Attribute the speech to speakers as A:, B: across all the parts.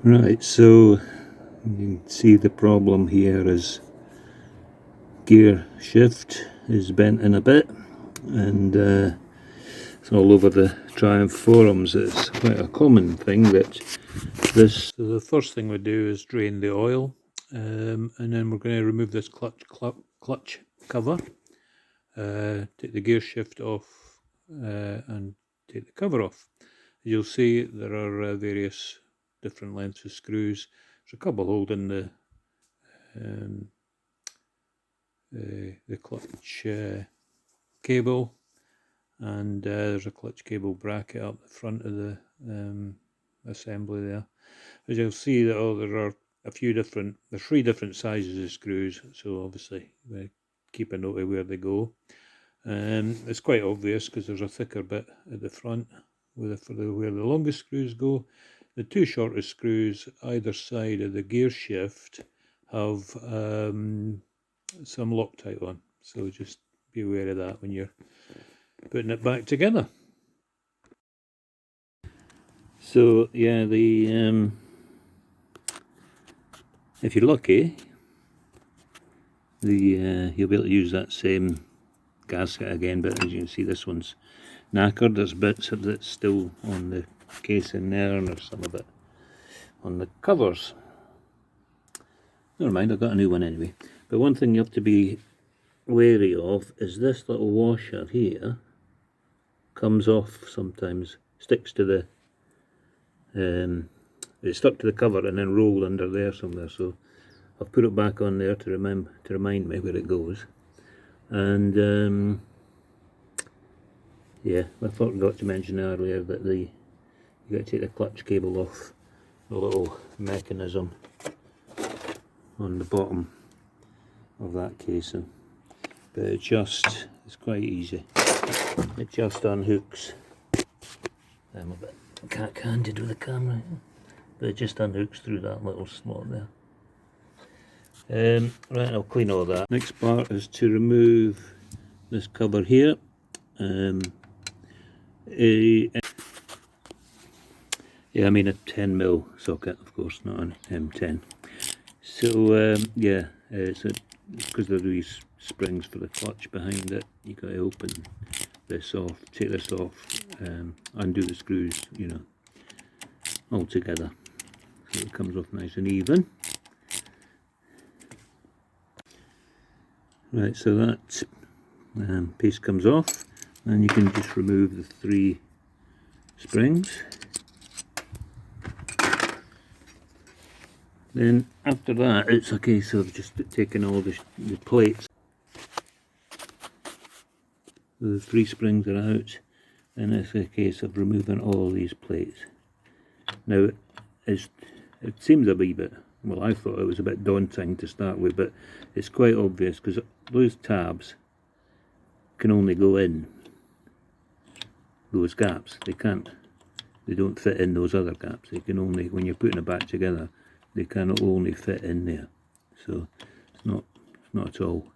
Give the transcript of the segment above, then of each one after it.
A: Right, so you can see the problem here is gear shift is bent in a bit, and it's all over the Triumph forums. It's quite a common thing that this. So the first thing we do is drain the oil, and then we're going to remove this clutch cover, take the gear shift off, and take the cover off. You'll see there are various different lengths of screws. There's a couple holding the clutch cable, and there's a clutch cable bracket up the front of the assembly there. As you'll see, that there are there's 3 different sizes of screws, so obviously keep a note of where they go. It's quite obvious because there's a thicker bit at the front where the longest screws go. The 2 shortest screws either side of the gear shift have some Loctite on, so just be aware of that when you're putting it back together. So yeah, if you're lucky, you'll be able to use that same gasket again, but as you can see, this one's knackered. There's bits of it still on the casing there, and there's some of it on the covers. Never mind, I've got a new one anyway. But one thing you have to be wary of is this little washer here comes off sometimes, sticks to the it's stuck to the cover and then rolled under there somewhere, so I've put it back on there to remind me where it goes. And yeah, I forgot to mention earlier that you got to take the clutch cable off the little mechanism on the bottom of that casing, but it's quite easy. It just unhooks. I'm a bit cat-handed with the camera, but it just unhooks through that little slot there. Right, I'll clean all that. Next part is to remove this cover here. Yeah, I mean a 10mm socket, of course, not an M10. So yeah, so because there are these springs for the clutch behind it, you got to open this off, take this off, undo the screws, you know, all together, so it comes off nice and even. Right, so that piece comes off, and you can just remove the 3 springs. Then after that, it's a case of just taking all the plates. The 3 springs are out, and it's a case of removing all these plates. Now, it seems a wee bit, well, I thought it was a bit daunting to start with, but it's quite obvious because those tabs can only go in those gaps. They don't fit in those other gaps. They can only, when you're putting it back together, they can only fit in there. So it's not at all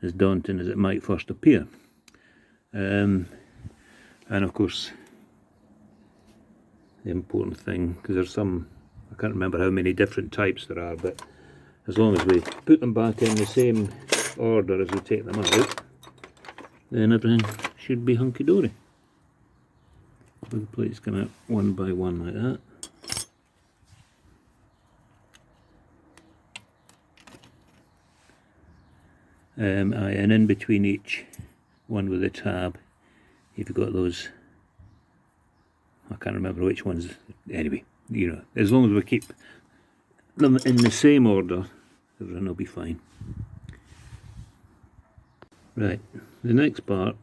A: as daunting as it might first appear. And of course, the important thing, because there's some, I can't remember how many different types there are, but as long as we put them back in the same order as we take them out, then everything should be hunky-dory. The plates come out one by one like that. And in between each one with a tab, you've got those, I can't remember which ones, anyway, you know, as long as we keep them in the same order, everything will be fine. Right, the next part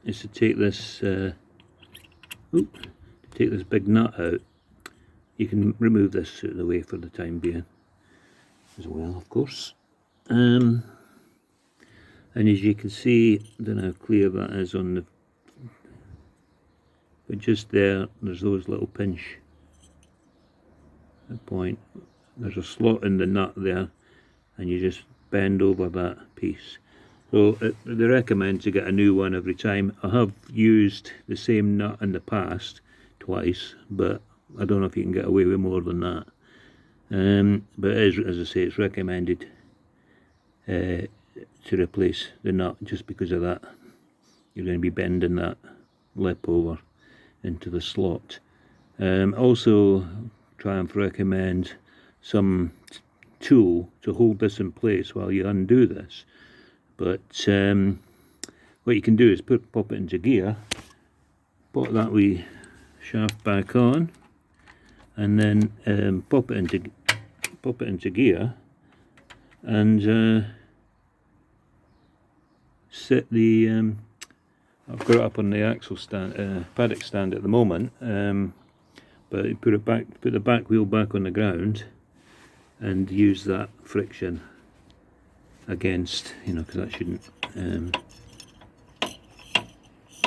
A: is to take this big nut out. You can remove this out of the way for the time being as well, of course. And as you can see, I don't know how clear that is on the, but just there's those little pinch point. There's a slot in the nut there, and you just bend over that piece. So they recommend to get a new one every time. I have used the same nut in the past twice, but I don't know if you can get away with more than that.
B: but it is, as I say, it's recommended to replace the nut, just because of that. You're going to be bending that lip over into the slot. Also, Triumph recommends some tool to hold this in place while you undo this. But what you can do is pop it into gear, pop that wee shaft back on, and then pop it into gear, and set the I've got it up on the axle stand, paddock stand at the moment, but you put the back wheel back on the ground, and use that friction against, because that shouldn't.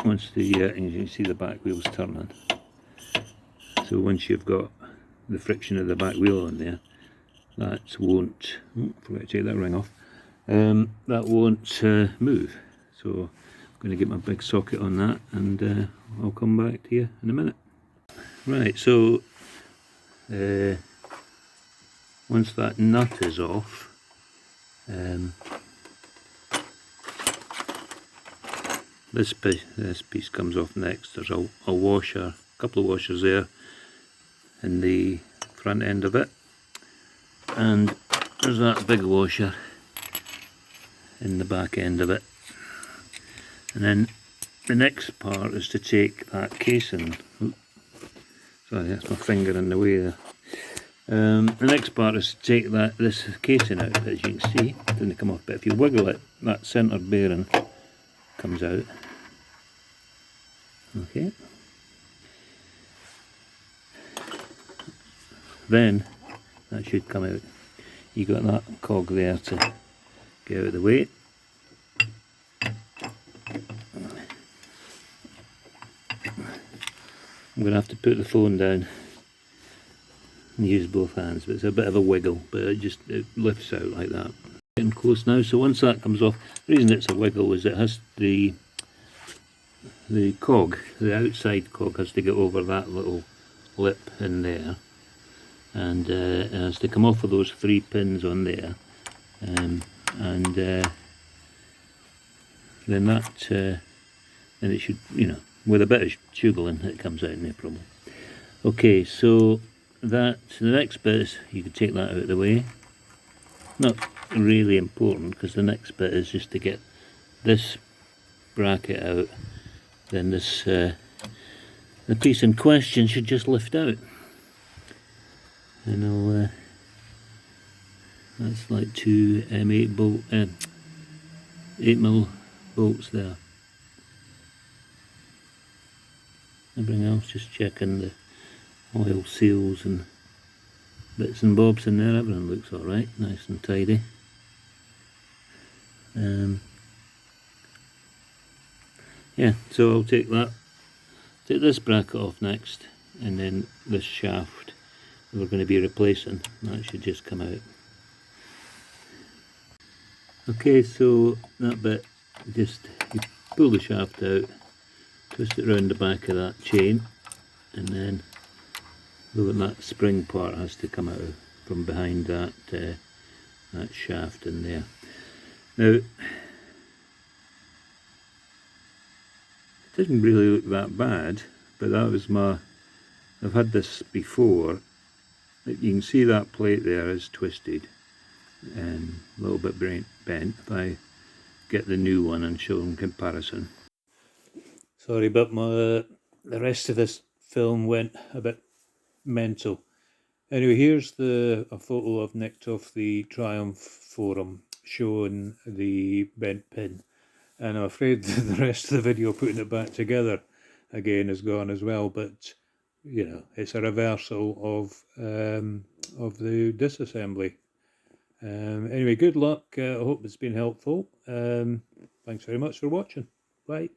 B: Once the you can see the back wheel's turning, so once you've got the friction of the back wheel on there, that won't. Forgot to take that ring off. That won't move. So I'm going to get my big socket on that, and I'll come back to you in a minute. Right, so once that nut is off, this piece comes off next. There's a washer, a couple of washers there in the front end of it, and there's that big washer in the back end of it. And then the next part is to take that casing. Sorry, that's my finger in the way there. The next part is to take this casing out. As you can see, it doesn't come off, but if you wiggle it, that centre bearing comes out. Okay. Then that should come out. You got that cog there to get out of the way. I'm going to have to put the phone down and use both hands, but it's a bit of a wiggle, but it lifts out like that. Getting close now, so once that comes off, the reason it's a wiggle is it has the cog, the outside cog has to get over that little lip in there, and it has to come off of those 3 pins on there, and then it should, with a bit of shuggling, it comes out, no problem. Okay, so the next bit is, you can take that out of the way. Not really important, because the next bit is just to get this bracket out. Then the piece in question should just lift out. And that's like 2 M8 bolt, 8mm bolts there. Everything else, just checking the oil seals and bits and bobs in there. Everything looks alright, nice and tidy. Yeah, so I'll take this bracket off next, and then this shaft we're going to be replacing, that should just come out. Okay, so that bit, just you pull the shaft out, twist it around the back of that chain, and then that spring part has to come out from behind that shaft in there. Now, it doesn't really look that bad, but that was I've had this before. You can see that plate there is twisted and a little bit bent. If I get the new one and show in comparison. Sorry, but the rest of this film went a bit mental. Anyway, here's a photo I've nicked off the Triumph forum showing the bent pin, and I'm afraid the rest of the video putting it back together again is gone as well, but it's a reversal of the disassembly. Anyway, good luck. I hope it's been helpful. Thanks very much for watching. Bye.